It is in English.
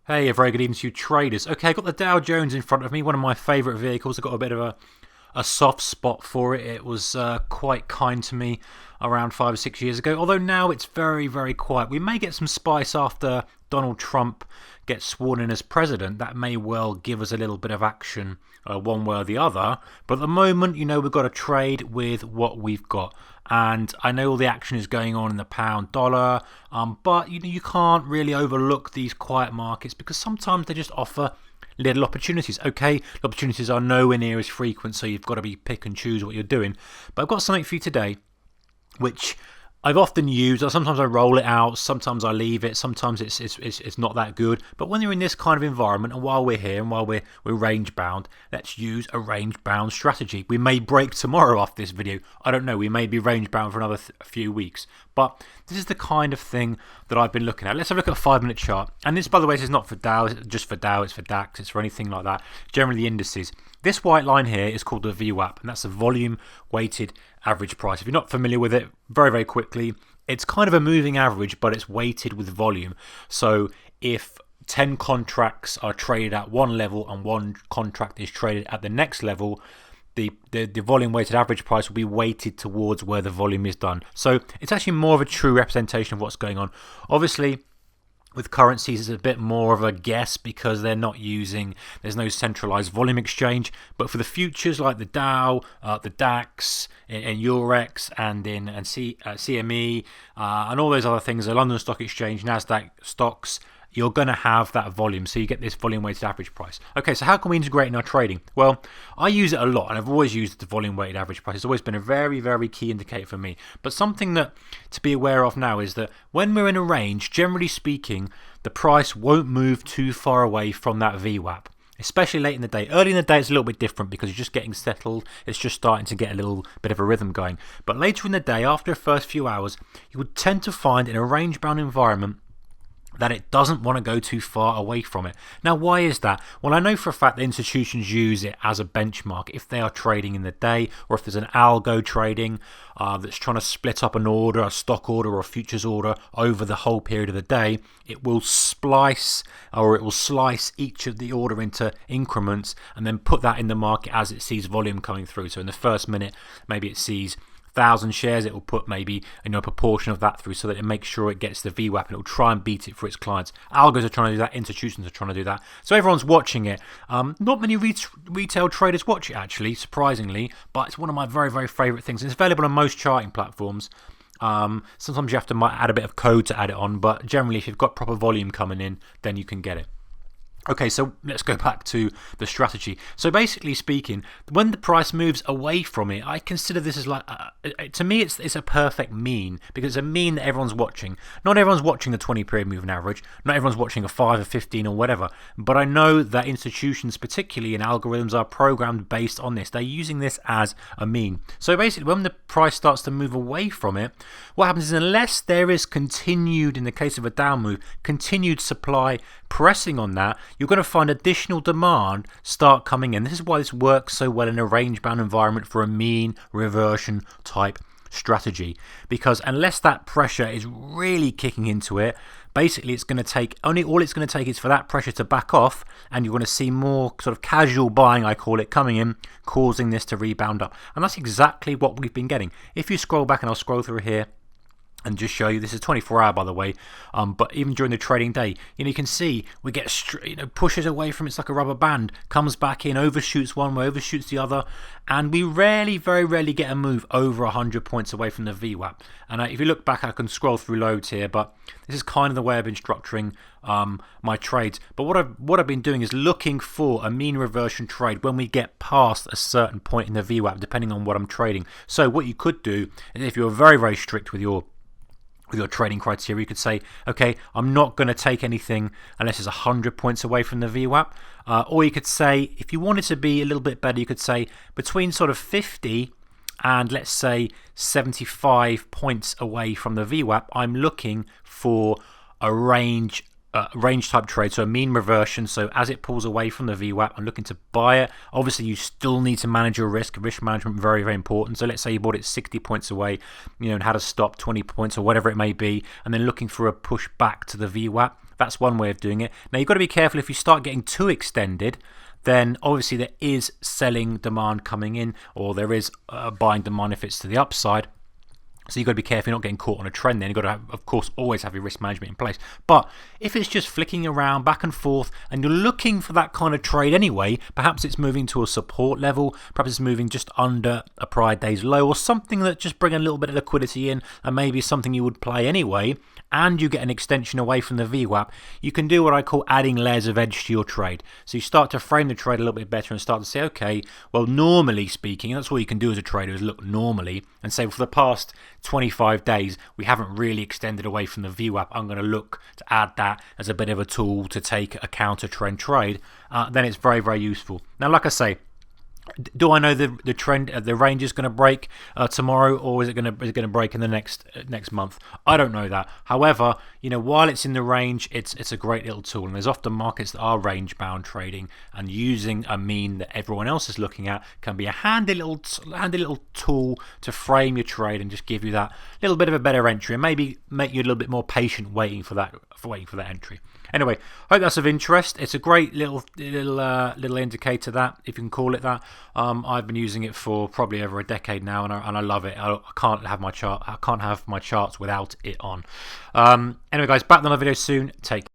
Hey, a very good evening to you traders. Okay, I've got the Dow Jones in front of me, one of my favourite vehicles. I've got a bit of a soft spot for it. It was quite kind to me around 5 or 6 years ago, although now it's very, very quiet. We may get some spice after Donald Trump gets sworn in as president. That may well give us a little bit of action one way or the other. But at the moment, we've got to trade with what we've got. And I know all the action is going on in the pound dollar, but you can't really overlook these quiet markets because sometimes they just offer little opportunities. Okay, the opportunities are nowhere near as frequent, so you've got to be pick and choose what you're doing. But I've got something for you today which I've often used. Sometimes I roll it out, sometimes I leave it, sometimes it's not that good. But when you're in this kind of environment, and while we're here and while we're range bound, let's use a range bound strategy. We may break tomorrow after this video. I don't know. We may be range bound for another few weeks. But this is the kind of thing that I've been looking at. Let's have a look at a 5-minute chart. And this, by the way, this is not for Dow, it's just for Dow, it's for DAX, it's for anything like that. Generally the indices. This white line here is called the Vwap, and that's the volume weighted average price. If you're not familiar with it, very, very quickly, it's kind of a moving average, but it's weighted with volume. So if 10 contracts are traded at one level and one contract is traded at the next level, the volume weighted average price will be weighted towards where the volume is done. So it's actually more of a true representation of what's going on. Obviously, with currencies, it's a bit more of a guess because there's no centralized volume exchange. But for the futures like the Dow, the DAX, in Eurex, and in CME, and all those other things, the London Stock Exchange, NASDAQ stocks, you're going to have that volume, so you get this volume weighted average price. Okay, so how can we integrate in our trading? Well, I use it a lot, and I've always used the volume weighted average price. It's always been a very, very key indicator for me. But something that to be aware of now is that when we're in a range, generally speaking, the price won't move too far away from that VWAP. Especially late in the day. Early in the day it's a little bit different because you're just getting settled. It's just starting to get a little bit of a rhythm going. But later in the day, after the first few hours, you would tend to find in a range bound environment that it doesn't want to go too far away from it. Now, why is that? Well, I know for a fact that institutions use it as a benchmark if they are trading in the day, or if there's an algo trading that's trying to split up an order, a stock order or a futures order over the whole period of the day. It will slice each of the order into increments and then put that in the market as it sees volume coming through. So in the first minute, maybe it sees 1,000 shares, it will put maybe a proportion of that through so that it makes sure it gets the VWAP and it will try and beat it for its clients. Algos are trying to do that, institutions are trying to do that. So everyone's watching it. Not many retail traders watch it actually, surprisingly, but it's one of my very, very favourite things. It's available on most charting platforms. Sometimes you have to add a bit of code to add it on, but generally if you've got proper volume coming in, then you can get it. Okay, so let's go back to the strategy. So basically speaking, when the price moves away from it, I consider this as like, to me it's a perfect mean, because it's a mean that everyone's watching. Not everyone's watching the 20-period moving average, not everyone's watching a 5 or 15 or whatever, but I know that institutions, particularly in algorithms, are programmed based on this. They're using this as a mean. So basically when the price starts to move away from it, what happens is unless there is continued, in the case of a down move, continued supply pressing on that, you're going to find additional demand start coming in. This is why this works so well in a range-bound environment for a mean reversion type strategy. Because unless that pressure is really kicking into it, basically it's going to take, all it's going to take is for that pressure to back off, and you're going to see more sort of casual buying, I call it, coming in, causing this to rebound up. And that's exactly what we've been getting. If you scroll back, and I'll scroll through here and just show you, this is 24-hour by the way, but even during the trading day, you can see we get pushes away from it's like a rubber band, comes back in, overshoots one way, overshoots the other, and we very rarely get a move over 100 points away from the VWAP. And if you look back, I can scroll through loads here, but this is kind of the way I've been structuring my trades. But what I've been doing is looking for a mean reversion trade when we get past a certain point in the VWAP, depending on what I'm trading. So what you could do is, if you're very strict with your trading criteria, you could say, okay, I'm not going to take anything unless it's 100 points away from the VWAP. Or you could say, if you wanted to be a little bit better, you could say between sort of 50 and let's say 75 points away from the VWAP, I'm looking for a range type trade, so a mean reversion. So as it pulls away from the VWAP, I'm looking to buy it. Obviously you still need to manage your risk management, very important. So let's say you bought it 60 points away, and had a stop 20 points or whatever it may be, and then looking for a push back to the VWAP. That's one way of doing it. Now, you've got to be careful if you start getting too extended. Then obviously there is selling demand coming in, or there is buying demand if it's to the upside. So you've got to be careful you're not getting caught on a trend then. You've got to, of course, always have your risk management in place. But if it's just flicking around back and forth and you're looking for that kind of trade anyway, perhaps it's moving to a support level, perhaps it's moving just under a prior day's low, or something that just bring a little bit of liquidity in and maybe something you would play anyway, and you get an extension away from the VWAP, you can do what I call adding layers of edge to your trade. So you start to frame the trade a little bit better and start to say, okay, well, normally speaking, and that's all you can do as a trader is look normally and say, well, for the past 25 days, we haven't really extended away from the VWAP. I'm going to look to add that as a bit of a tool to take a counter trend trade. Then it's very, very useful. Now, like I say, do I know the trend, the range is going to break tomorrow, or is it going to break in the next month? I don't know that. However, while it's in the range, it's a great little tool, and there's often markets that are range bound trading, and using a mean that everyone else is looking at can be a handy little tool to frame your trade and just give you that little bit of a better entry, and maybe make you a little bit more patient waiting for that entry. Anyway, hope that's of interest. It's a great little indicator, that, if you can call it that. I've been using it for probably over a decade now, and I love it. I can't have my charts without it on. Anyway, guys, back to another video soon. Take care.